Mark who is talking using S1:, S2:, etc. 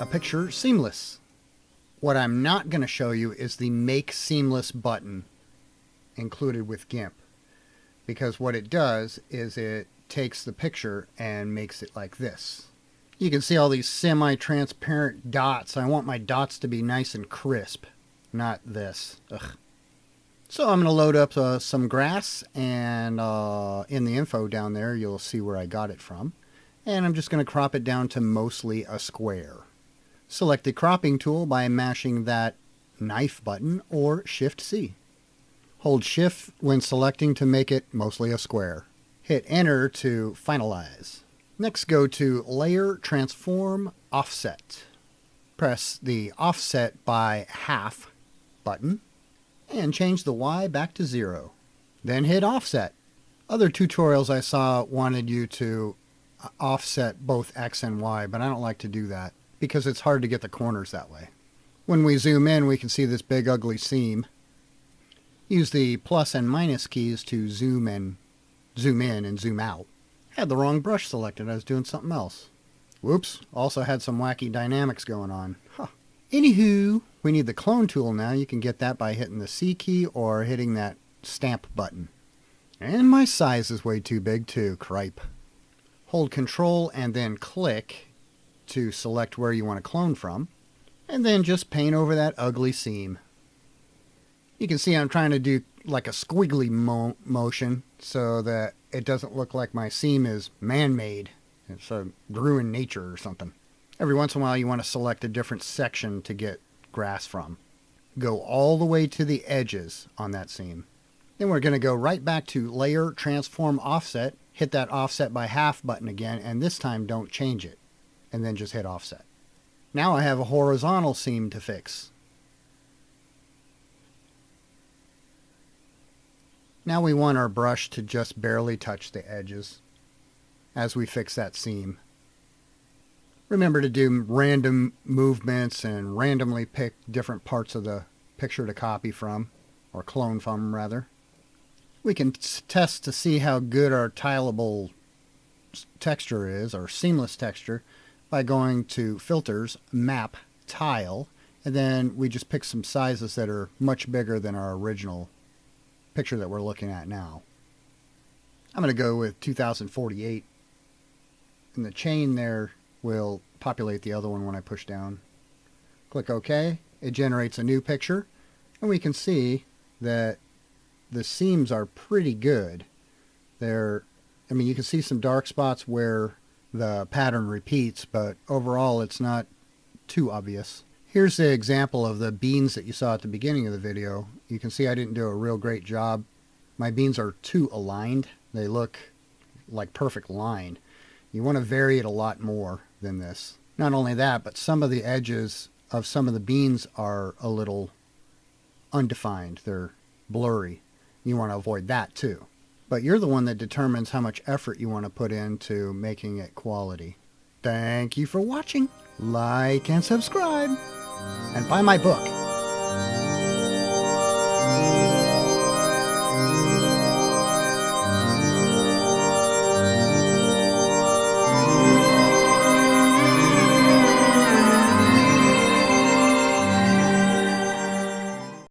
S1: a picture seamless. What I'm not going to show you is the Make Seamless button included with Gimp, because what it does is it takes the picture and makes it like this. You can see all these semi-transparent dots. I want my dots to be nice and crisp, not this. Ugh. So I'm going to load up some grass, and in the info down there you'll see where I got it from. And I'm just going to crop it down to mostly a square. Select the cropping tool by mashing that knife button or Shift-C. Hold Shift when selecting to make it mostly a square. Hit Enter to finalize. Next, go to Layer, Transform, Offset. Press the Offset by Half button and change the Y back to 0. Then hit Offset. Other tutorials I saw wanted you to offset both X and Y, but I don't like to do that because it's hard to get the corners that way. When we zoom in, we can see this big ugly seam. Use the plus and minus keys to zoom in and zoom out. Had the wrong brush selected. I was doing something else. Whoops. Also had some wacky dynamics going on. Huh. Anywho, we need the clone tool now. You can get that by hitting the C key or hitting that stamp button. And my size is way too big too. Cripe. Hold Control and then click to select where you want to clone from. And then just paint over that ugly seam. You can see I'm trying to do like a squiggly motion so that it doesn't look like my seam is man-made. It's grew in nature or something. Every once in a while you want to select a different section to get grass from. Go all the way to the edges on that seam. Then we're going to go right back to Layer, Transform, Offset. Hit that Offset by Half button again, and this time don't change it. And then just hit Offset. Now I have a horizontal seam to fix. Now we want our brush to just barely touch the edges as we fix that seam. Remember to do random movements and randomly pick different parts of the picture to copy from, or clone from rather. We can test to see how good our tileable texture is, or seamless texture, by going to Filters, Map, Tile, and then we just pick some sizes that are much bigger than our original picture that we're looking at now. I'm going to go with 2048, and the chain there will populate the other one when I push down. Click OK. It generates a new picture, and we can see that the seams are pretty good. You can see some dark spots where the pattern repeats, but overall it's not too obvious. Here's the example of the beans that you saw at the beginning of the video. You can see I didn't do a real great job. My beans are too aligned. They look like perfect line. You want to vary it a lot more than this. Not only that, but some of the edges of some of the beans are a little undefined. They're blurry. You want to avoid that too. But you're the one that determines how much effort you want to put into making it quality. Thank you for watching. Like and subscribe. And buy my book.